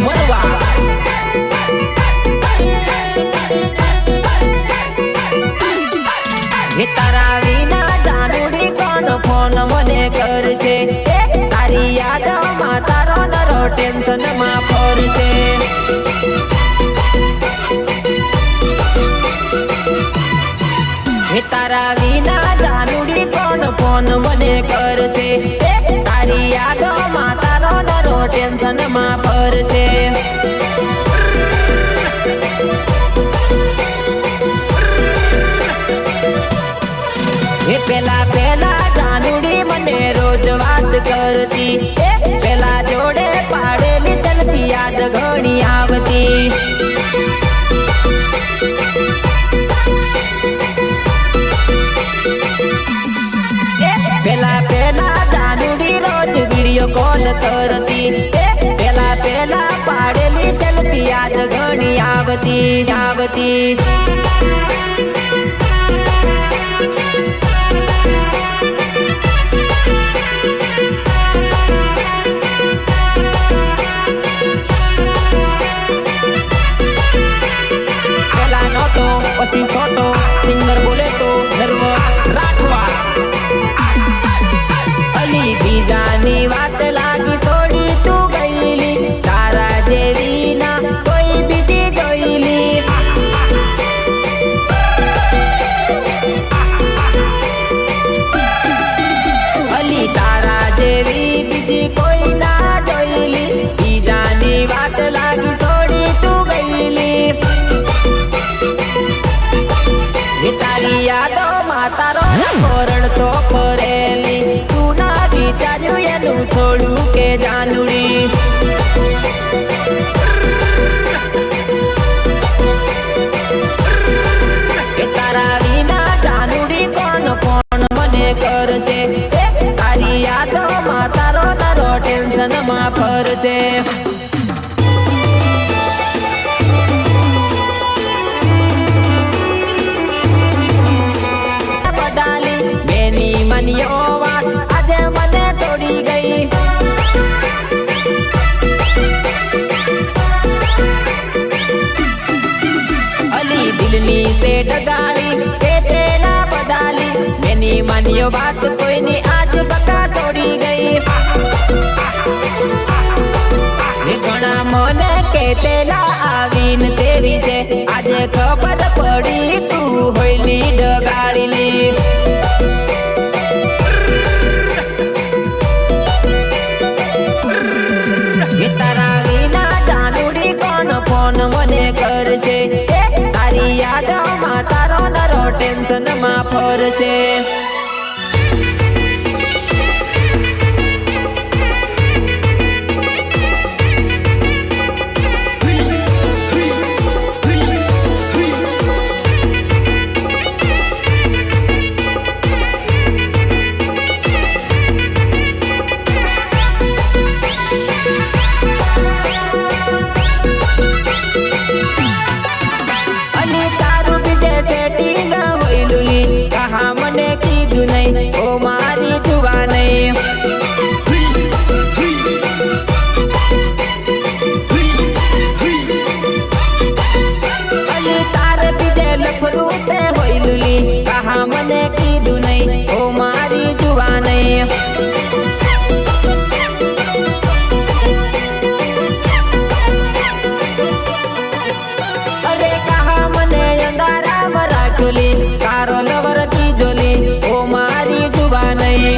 मरवा हे तारा विना जानुडी कोण फोन मने करसे तारी याद मा तारो नरो टेंशन मा फरसे हे तारा विना जानुडी कोण फोन मने करसे तारी याद मा तारो नरो टेंशन मा फरसे हे पेला पेला जानुडी मने रोज बात करती पेला जोड़े पाड़ेली सेल्फी याद घणी आवती पेला पेला जानुडी रोज वीडियो कॉल करती पेला पेला पाड़ेली सेल्फी याद घणी आवती आवती पसी सोटो सिंगर बोले तो नर्व राठवा अली बीजानी वात लागी सोडी तू गईली तारा जेवी ना कोई बीजी जोईली अली तारा जेवी बीजी कोई ना जोईली बीजानी वात लागी सोडी तू गईली तारी यादो मातारो कोरण तो करेली तू ना विचार्यु एनु थोड़ू के जानुडी तारा विना जानुडी कोण फोन मने करसे तारी यादो मातारो नरो टेंशन मा फरसे आज मने सोड़ी गई अली दिलनी से डगाड़ी तेला बदाली मैंने मानियो बात कोई नहीं आज बता सोड़ी गई घना मने के तेला आवीन तेवी से आज खबर पड़ी तू होइली डगाड़ी ली तारा विना जानुडी कोण फोन मने करसे तारी याद मा तारो नरो टेंशन मा फरसे ओ मारी जुआ नहीं अली तार पीछे लफरूते होइलुली कहा मने कीधु नहीं ओ मारी जुआ नहीं अरे कहा मने अंधारा मरा चुली कारो लवर की जोली ओ मारी जुबा नहीं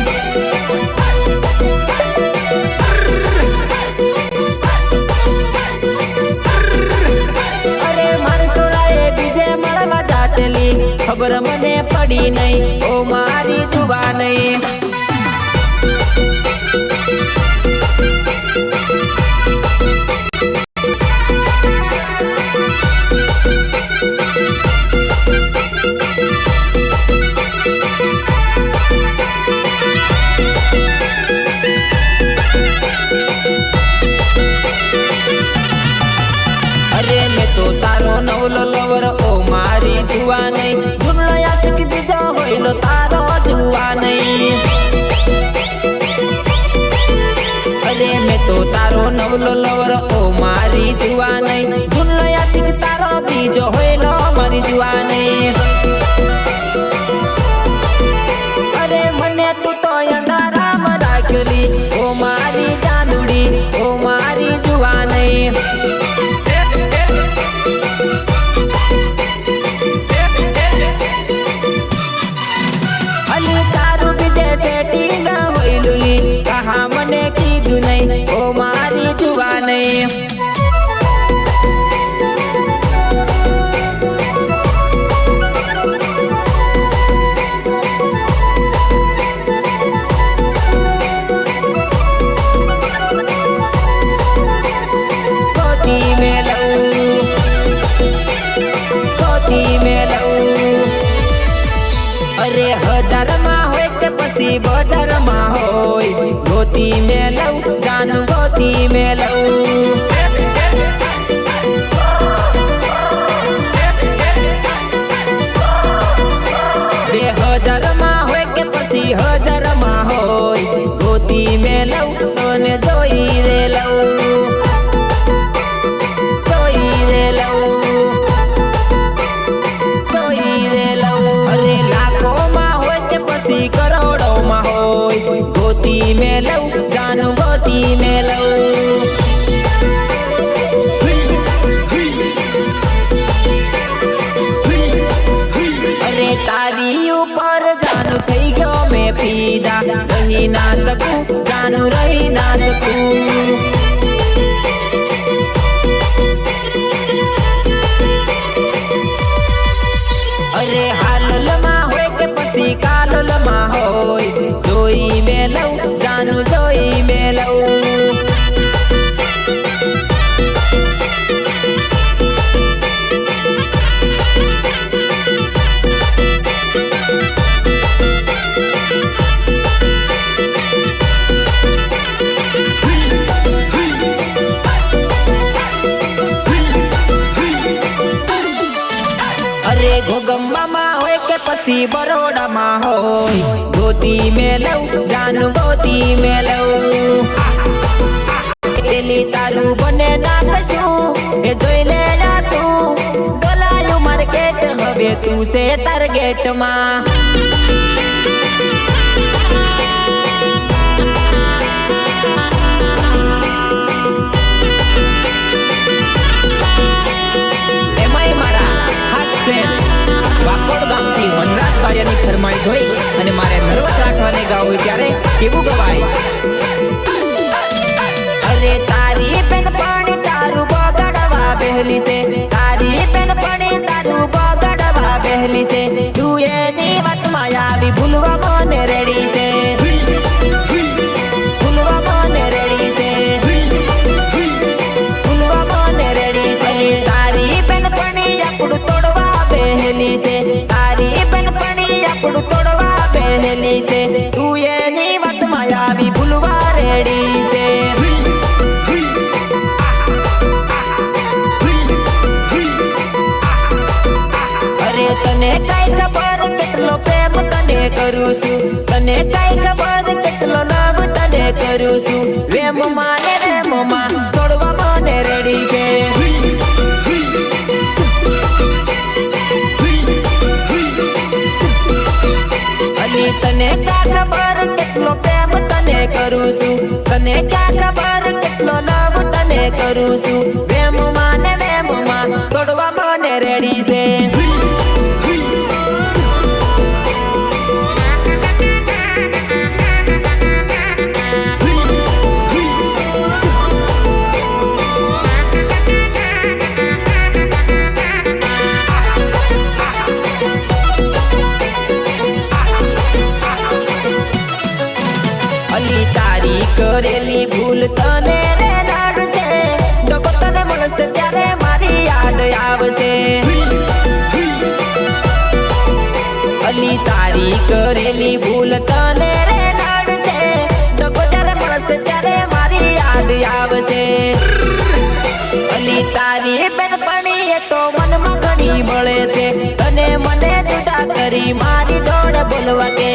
अरे मारी सोराए बीजे मरवा जातेली खबर मने पड़ी नहीं ओ मारी जुबा नहीं नवलो लवर ओ मारी जुआ नहीं जुगलो यासक बीजा होइलो तारो जुआ नहीं अरे मैं तो तारो नवलो लवर ओ मारी મારી જુવા નહીં ધૂનલો યાસિક તારો બીજો હોયલો મારી જુવા નહીં અરે મને તું તો અંધારામાં રાખેલી ઓ મારી ચાંદુડી ઓ મારી જુવા નહીં अरे हजार में होय के पसी बाजार में होय गोती में लऊ जानू गोती में लऊ 2000 में होय के पसी 1000 में होय गोती में लऊ तोने जोई रे लऊ गोती में लऊ जानू गोती में लऊ अरे तारी ऊपर जानू थई गयो मैं पीदा रही ना सकूं जानू रही ना सकूं अरे हालल मा होय के पसी कालल मा होय जोई में लऊ जानू जोई में लऊ अरे घोगम्बा मा होय के पसी बरोड़ा मा होय गोती में लऊ जानू गोती में लऊ एली तारू बने ना कशू ए जोई ले जासू बोलायू मार्केट हवे तू से टारगेट मा फरमाइश होई અને મારે નર્વસ રાખવાને ગાવું ત્યારે કેવું ગવાય અરે તારી પેન પાણી તારું બગડવા બેહલી છે તારી પેન પાણી તારું બગડવા બેહલી છે તું એની વાતમાં આવી ભૂલવા મને રેડી છે ભૂલવા મને રેડી છે ભૂલવા મને રેડી છે તારી પેન પાણી આપણું તોડવા બેહલી છે તારી પેન પાણી આપણું તોડવા બેહલી છે તું એની વાતમાં આવી ભૂલવા રેડી છે અરે તને કાઈ ખબર કેટલો પ્રેમ તને કરું છું તને કાઈ ખબર કેટલો લવ તને કરું છું વેમ માને રેમમાં છોડવા મને રેડી છે तने क्या खबर केटलो प्रेम तने करू छू तने क्या खबर केटलो लव तने करू छू वेम माने वेम मा छोड़वा मने रेडी छे करेली भूल तने रे लाडसे डको तने मनसे त्यारे मारी याद आवसे अली तारी करेली भूल तने रे लाडसे डको त्यारे मनसे त्यारे मारी याद आवसे अली तारी बेन पानी ये तो मन में घणी बळे से तने मने जुदा करी मारी जोड़ बोलवा के